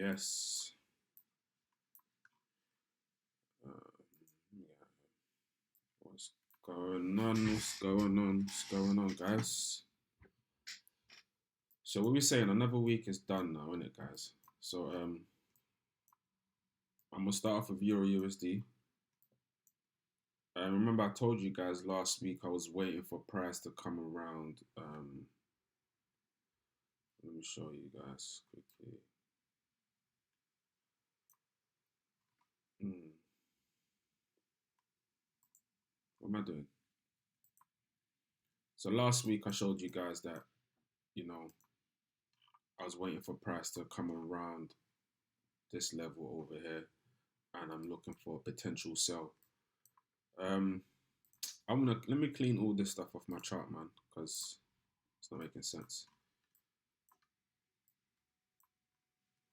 Yes. Yeah. What's going on? What's going on? What's going on, guys? So what we're saying, another week is done now, isn't it, guys? So I'm gonna start off with Euro USD. Remember I told you guys last week I was waiting for price to come around. Let me show you guys quickly. What am I doing? So last week I showed you guys that, you know, I was waiting for price to come around this level over here, and I'm looking for a potential sell. Let me clean all this stuff off my chart, man, because it's not making sense.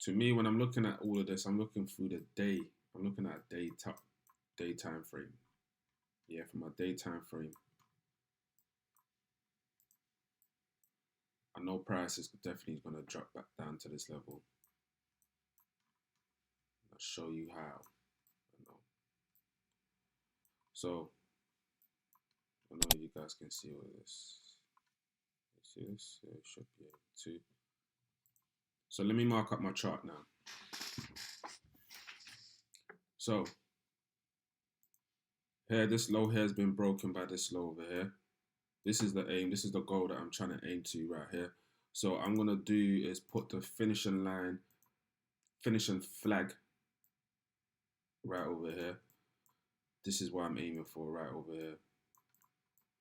To me, when I'm looking at all of this, I'm looking through the day. I'm looking at day time frame. Yeah, for my day time frame. I know price is definitely going to drop back down to this level. I'll show you how. I know. So, I know you guys can see all this. See this? Yeah, it should be able to. So let me mark up my chart now. So here, this low here has been broken by this low over here. This is the aim. This is the goal that I'm trying to aim to right here. So I'm gonna do is put the finishing line, finishing flag right over here. This is what I'm aiming for right over here.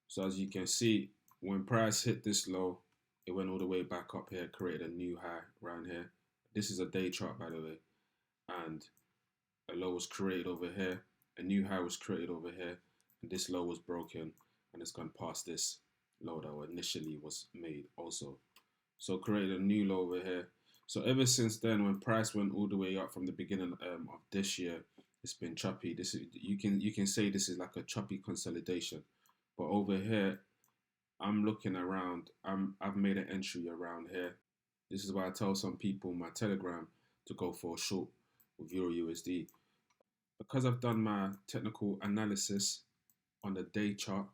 So as you can see, when price hit this low, it went all the way back up here, created a new high around here. This is a day chart, by the way. And a low was created over here. A new high was created over here. And this low was broken. And it's gone past this low that initially was made also. So created a new low over here. So ever since then, when price went all the way up from the beginning of this year, it's been choppy. This is, you can say this is like a choppy consolidation. But over here, I'm looking around. I've made an entry around here. This is why I tell some people in my Telegram to go for a short with Euro USD. Because I've done my technical analysis on the day chart,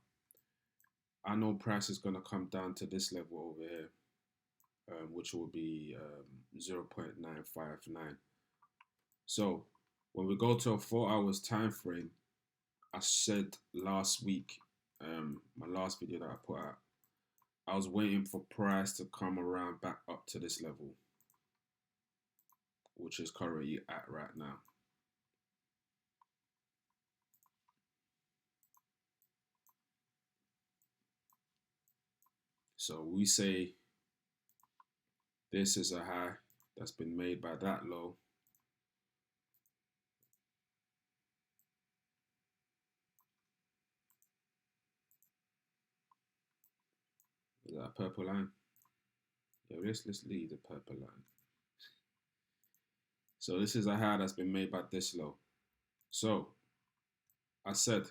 I know price is going to come down to this level over here, which will be 0.959. So when we go to a 4 hours time frame, I said last week, my last video that I put out, I was waiting for price to come around back up to this level, which is currently at right now. So we say this is a high that's been made by that low. Is that a purple line? Yeah, let's leave the purple line. So this is a high that's been made by this low. So I said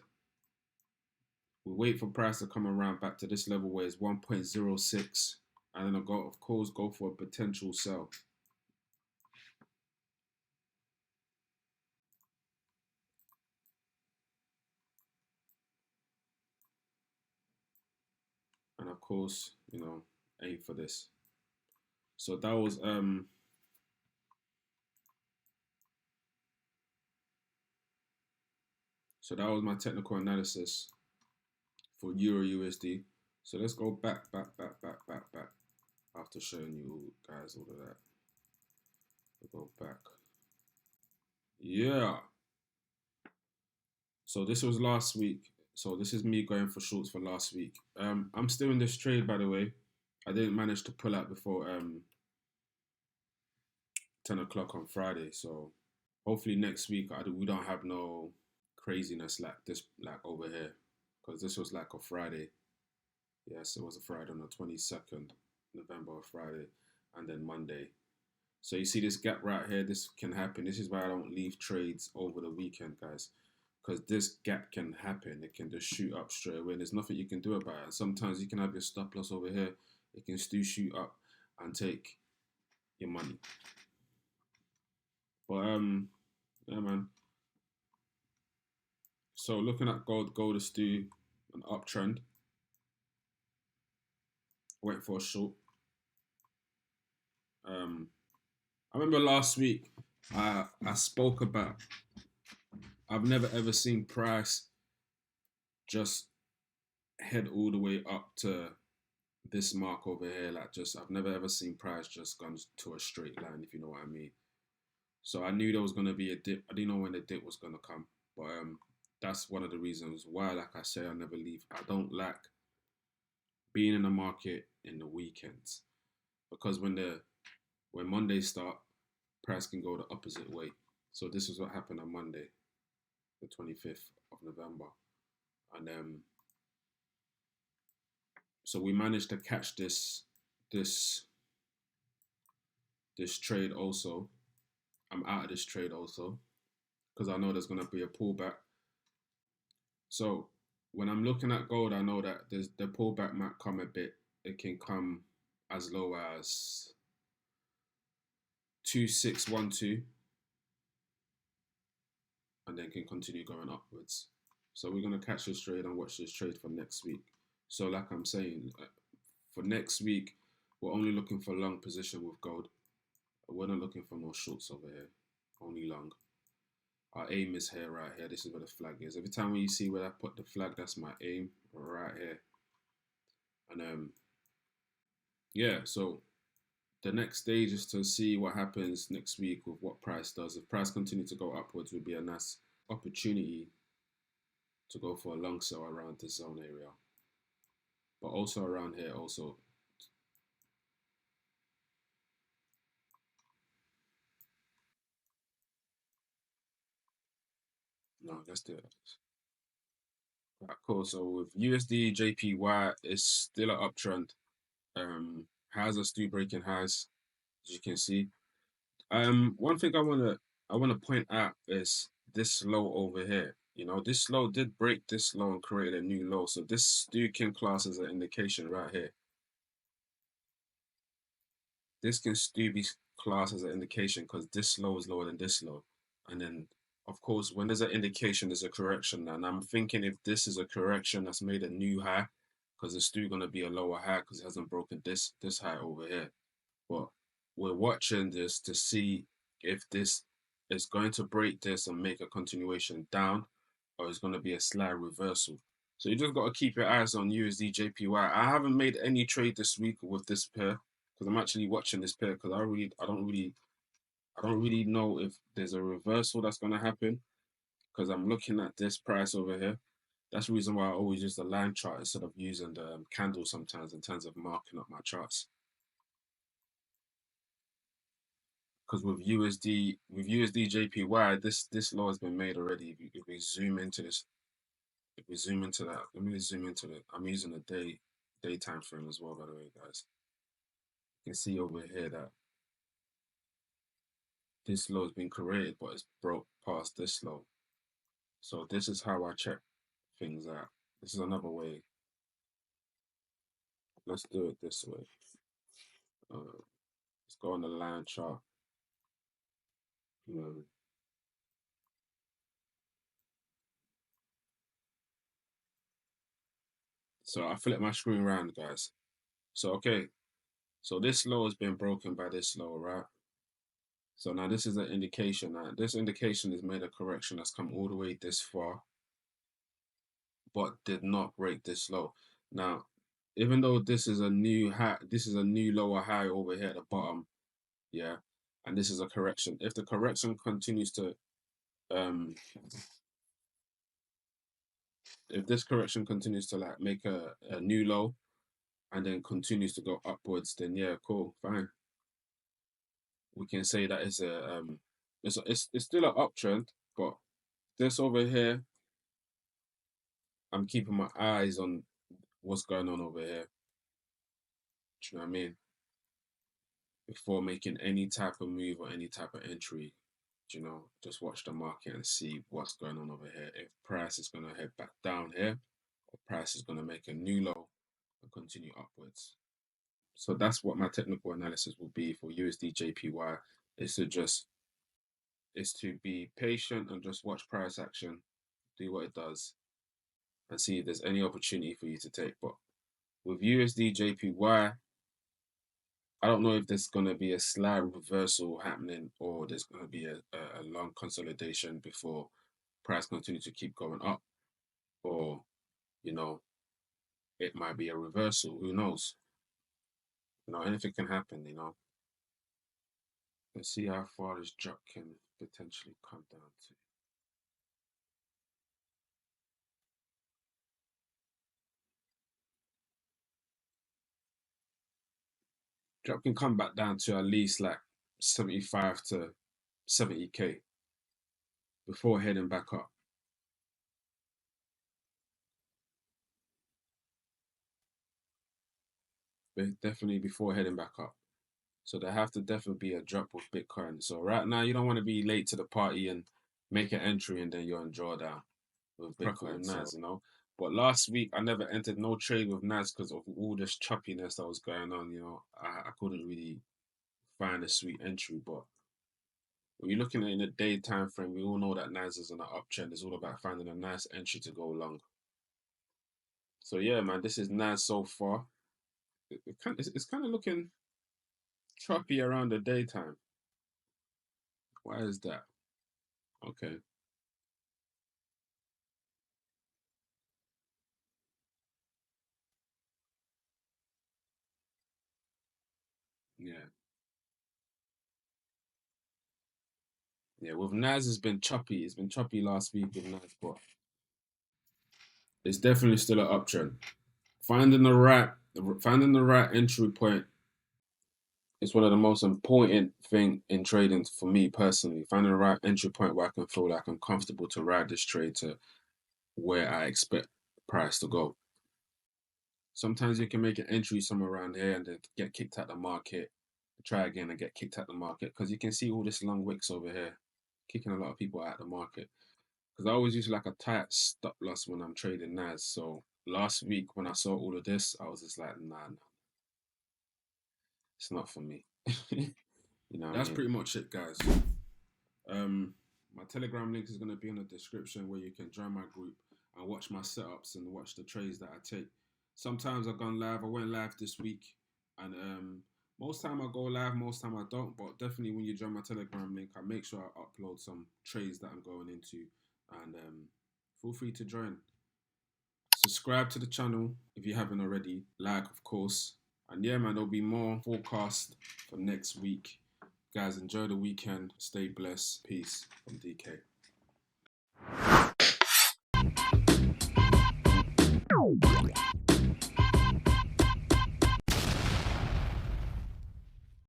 we wait for price to come around back to this level where it's 1.06, and then I'll go, of course, go for a potential sell. And of course, you know, aim for this. So that was my technical analysis for Euro USD. So let's go back after showing you guys all of that. We'll go back. Yeah. So this was last week. So this is me going for shorts for last week. I'm still in this trade, by the way. I didn't manage to pull out before 10 o'clock on Friday. So hopefully next week we don't have no craziness like this, like over here, because this was like a Friday. Yes, it was a Friday on the 22nd November, Friday, and then Monday. So you see this gap right here, this can happen. This is why I don't leave trades over the weekend, guys, because this gap can happen. It can just shoot up straight away. There's nothing you can do about it. And sometimes you can have your stop loss over here. It can still shoot up and take your money. But yeah, man. So looking at gold is still an uptrend. Wait for a short. I remember last week I spoke about I've never ever seen price just head all the way up to this mark over here. Like just I've never ever seen price just gone to a straight line, if you know what I mean. So I knew there was gonna be a dip. I didn't know when the dip was gonna come, but that's one of the reasons why, like I say, I never leave. I don't like being in the market in the weekends because when Mondays start, price can go the opposite way. So this is what happened on Monday, the 25th of November, and so we managed to catch this this trade also. I'm out of this trade also because I know there's gonna be a pullback. So when I'm looking at gold, I know that the pullback might come a bit. It can come as low as 2612 and then can continue going upwards. So we're gonna catch this trade and watch this trade for next week. So like I'm saying, for next week, we're only looking for long position with gold. We're not looking for no shorts over here, only long. Our aim is here, right here. This is where the flag is. Every time when you see where I put the flag, that's my aim, right here. And yeah, so the next stage is to see what happens next week with what price does. If price continue to go upwards, would be a nice opportunity to go for a long sell around this zone area. But also around here, also. No, let's do it. Right, cool. So with USD JPY, it's still an uptrend. Highs are still breaking highs, as you can see. One thing I wanna point out is this low over here. You know, this low did break this low and create a new low. So this still can class as an indication right here. This can still be classed as an indication because this low is lower than this low. And then, of course, when there's an indication, there's a correction. And I'm thinking if this is a correction that's made a new high, because it's still going to be a lower high because it hasn't broken this high over here. But we're watching this to see if this is going to break this and make a continuation down, or it's going to be a slight reversal. So you just got to keep your eyes on USDJPY. I haven't made any trade this week with this pair because I'm actually watching this pair because I don't really know if there's a reversal that's going to happen because I'm looking at this price over here. That's the reason why I always use the line chart instead of using the candle sometimes in terms of marking up my charts. Because with USD JPY, this law has been made already. If we zoom into this, if we zoom into that, let me zoom into it. I'm using a day time frame as well, by the way, guys. You can see over here that this law has been created, but it's broke past this law. So this is how I check things out. This is another way. Let's do it this way. Let's go on the line chart. Um, so I flip my screen around, guys. So okay, so this low has been broken by this low, right? So now this is an indication. Now this indication has made a correction that's come all the way this far, but did not break this low. Now, even though this is a new high, this is a new lower high over here at the bottom, yeah, and this is a correction. If the correction continues to, um, if this correction continues to like make a new low and then continues to go upwards, then yeah, cool, fine. We can say that it's still an uptrend, but this over here, I'm keeping my eyes on what's going on over here. Do you know what I mean? Before making any type of move or any type of entry, you know, just watch the market and see what's going on over here. If price is going to head back down here, or price is going to make a new low and continue upwards. So that's what my technical analysis will be for USD JPY. Is to just is to be patient and just watch price action, do what it does, and see if there's any opportunity for you to take. But with USDJPY, I don't know if there's going to be a slight reversal happening or there's going to be a long consolidation before price continue to keep going up, or, you know, it might be a reversal. Who knows? You know, anything can happen, you know. Let's see how far this drop can potentially come down to. Drop can come back down to at least like 75 to 70K before heading back up. Definitely before heading back up. So there have to definitely be a drop with Bitcoin. So right now you don't want to be late to the party and make an entry and then you're on drawdown with Bitcoin and NAS, you know. But last week I never entered no trade with NAS because of all this choppiness that was going on. You know, I couldn't really find a sweet entry. But when you're looking at it in a day time frame, we all know that NAS is on an uptrend. It's all about finding a nice entry to go long. So yeah, man, this is NAS so far. It's kind of looking choppy around the daytime. Why is that? Okay. Yeah. Yeah. With NAS, it's been choppy. It's been choppy last week with NAS, but it's definitely still an uptrend. Finding the right finding the right entry point is one of the most important thing in trading for me personally. Finding the right entry point where I can feel like I'm comfortable to ride this trade to where I expect price to go. Sometimes you can make an entry somewhere around here and then get kicked out the market, try again and get kicked out the market because you can see all this long wicks over here, kicking a lot of people out the market. Because I always use like a tight stop loss when I'm trading NAS. So last week when I saw all of this, I was just like, nah, it's not for me. You know, that's pretty much it, guys. Um, my Telegram link is going to be in the description where you can join my group and watch my setups and watch the trades that I take. Sometimes I've gone live. I went live this week, and most time I go live, most time I don't. But definitely when you join my Telegram link, I make sure I upload some trades that I'm going into, and feel free to join. Subscribe to the channel if you haven't already. Like, of course. And yeah, man, there'll be more forecast for next week. Guys, enjoy the weekend. Stay blessed. Peace from DK.